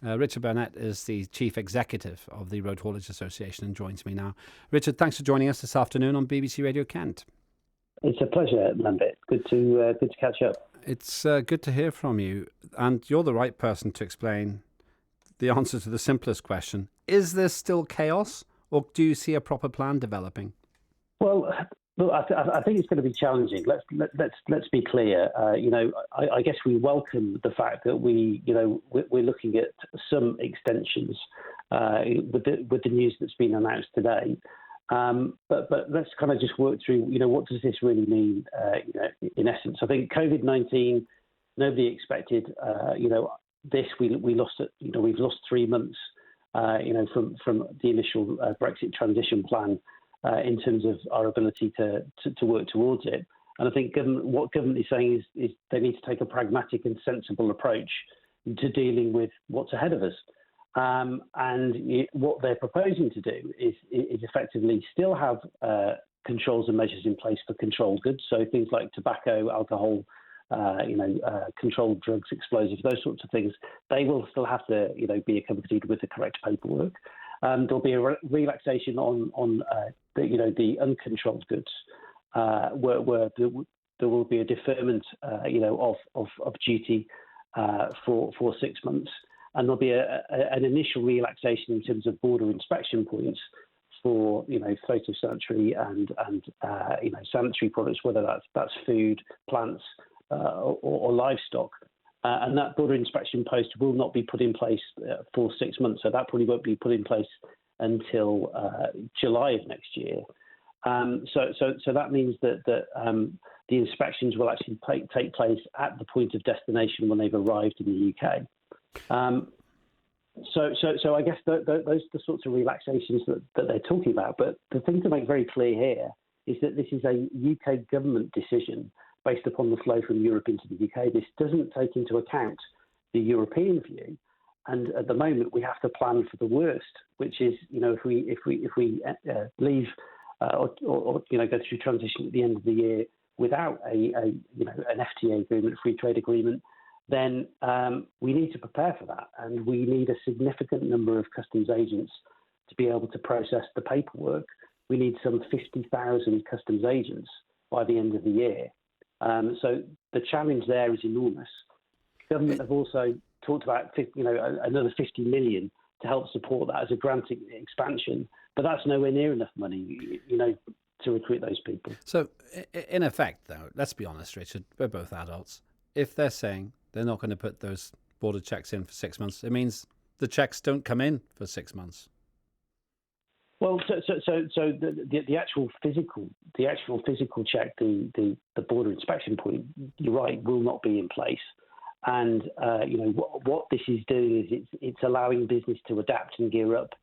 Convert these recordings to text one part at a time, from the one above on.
Richard Burnett is the Chief Executive of the Road Haulage Association and joins me now. Richard, thanks for joining us this afternoon on BBC Radio Kent. It's a pleasure, Lambert. Good to catch up. It's good to hear from you, and you're the right person to explain the answer to the simplest question. Is this still chaos, or do you see a proper plan developing? Well, look, I think it's going to be challenging. Let's be clear. I guess we welcome the fact that we're looking at some extensions with the news that's been announced today. But let's kind of just work through, what does this really mean, in essence? I think COVID-19, nobody expected, this. We lost it. We've lost 3 months, from the initial Brexit transition plan in terms of our ability to work towards it. And I think what government is saying is they need to take a pragmatic and sensible approach to dealing with what's ahead of us. What they're proposing to do is effectively still have controls and measures in place for controlled goods, so things like tobacco, alcohol, controlled drugs, explosives, those sorts of things. They will still have to, be accompanied with the correct paperwork. There'll be a relaxation on the uncontrolled goods, where there will be a deferment, of duty for 6 months. And there'll be an initial relaxation in terms of border inspection points for, phytosanitary and sanitary products, whether that's food, plants, or livestock. And that border inspection post will not be put in place for 6 months. So that probably won't be put in place until July of next year. So that means that the inspections will actually take place at the point of destination when they've arrived in the UK. So I guess those are the sorts of relaxations that they're talking about. But the thing to make very clear here is that this is a UK government decision based upon the flow from Europe into the UK. This doesn't take into account the European view. And at the moment, we have to plan for the worst, which is, if we leave or go through transition at the end of the year without an FTA agreement, free trade agreement, then we need to prepare for that. And we need a significant number of customs agents to be able to process the paperwork. We need some 50,000 customs agents by the end of the year. So the challenge there is enormous. Government have also talked about another 50 million to help support that as a grant expansion, but that's nowhere near enough money, to recruit those people. So in effect, though, let's be honest, Richard, we're both adults. If they're saying they're not going to put those border checks in for 6 months, it means the checks don't come in for 6 months. Well, so the actual physical check, the border inspection point, you're right, will not be in place. And what this is doing is it's allowing business to adapt and gear up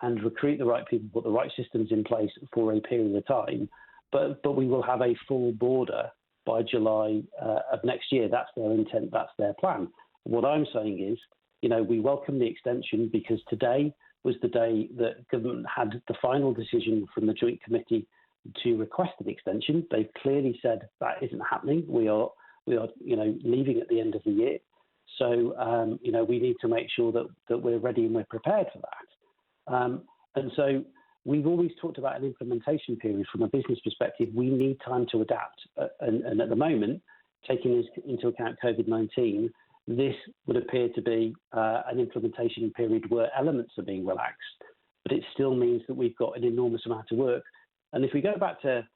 and recruit the right people, put the right systems in place for a period of time. But we will have a full border by July of next year. That's their intent. That's their plan. What I'm saying is, we welcome the extension because today was the day that government had the final decision from the Joint Committee to request an extension. They've clearly said that isn't happening. We are leaving at the end of the year. So, we need to make sure that we're ready and we're prepared for that. And so we've always talked about an implementation period from a business perspective. We need time to adapt. And at the moment, taking into account COVID-19, this would appear to be an implementation period where elements are being relaxed, but it still means that we've got an enormous amount of work. And if we go back to,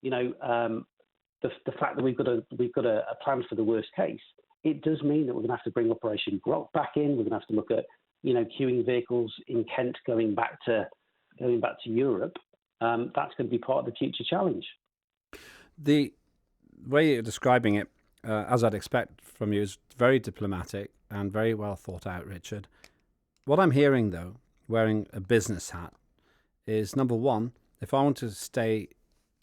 the fact that we've got a plan for the worst case, it does mean that we're going to have to bring Operation Grok back in. We're going to have to look at, queuing vehicles in Kent going back to Europe. That's going to be part of the future challenge. The way you're describing it, as I'd expect from you, is very diplomatic and very well thought out, Richard. What I'm hearing, though, wearing a business hat, is number one, if I want to stay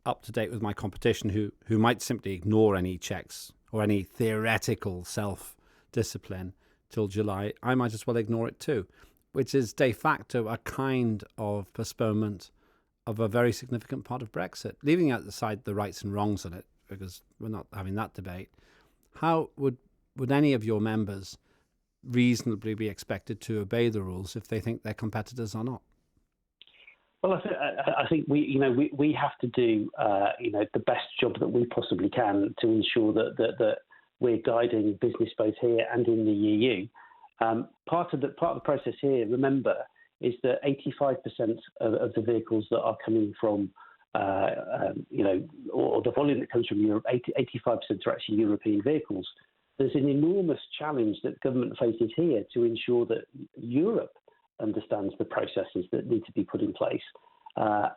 up to date with my competition who might simply ignore any checks or any theoretical self-discipline till July, I might as well ignore it too, which is de facto a kind of postponement of a very significant part of Brexit, leaving aside the rights and wrongs of it, because we're not having that debate. How would any of your members reasonably be expected to obey the rules if they think their competitors are not? Well, I think we have to do the best job that we possibly can to ensure that we're guiding business both here and in the EU. Part of the process here, remember, is that 85% of the vehicles that are coming from or the volume that comes from Europe, 85% are actually European vehicles. There's an enormous challenge that government faces here to ensure that Europe understands the processes that need to be put in place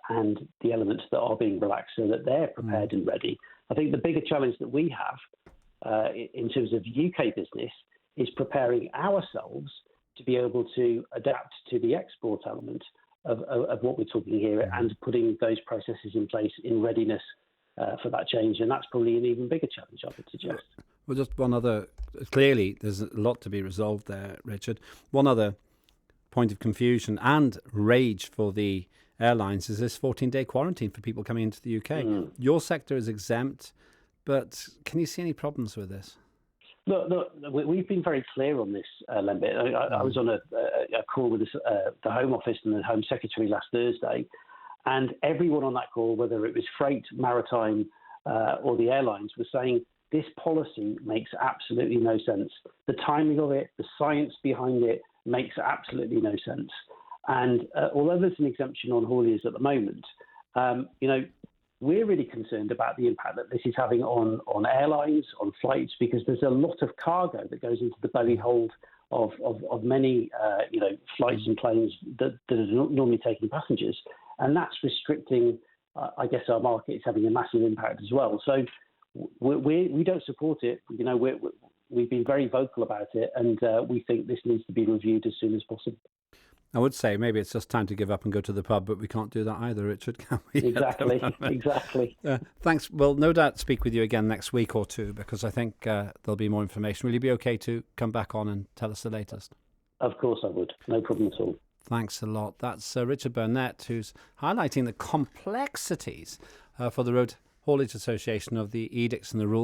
and the elements that are being relaxed so that they're prepared and ready. I think the bigger challenge that we have in terms of UK business is preparing ourselves to be able to adapt to the export element of what we're talking here and putting those processes in place in readiness for that change. And that's probably an even bigger challenge, I would suggest. Well, just one other, clearly there's a lot to be resolved there, Richard. One other point of confusion and rage for the airlines is this 14-day quarantine for people coming into the UK. Your sector is exempt, but can you see any problems with this? Look, we've been very clear on this, Lembit. I was on a call with the Home Office and the Home Secretary last Thursday, and everyone on that call, whether it was freight, maritime, or the airlines, was saying this policy makes absolutely no sense. The timing of it, the science behind it makes absolutely no sense. And although there's an exemption on hauliers at the moment, we're really concerned about the impact that this is having on airlines, on flights, because there's a lot of cargo that goes into the belly hold of many flights and planes that are normally taking passengers, and that's restricting. I guess our market is having a massive impact as well. So we don't support it. We've been very vocal about it, and we think this needs to be reviewed as soon as possible. I would say maybe it's just time to give up and go to the pub, but we can't do that either, Richard, can we? Exactly. Thanks. We'll no doubt speak with you again next week or two, because I think there'll be more information. Will you be okay to come back on and tell us the latest? Of course I would. No problem at all. Thanks a lot. That's Richard Burnett, who's highlighting the complexities for the Road Haulage Association of the edicts and the rules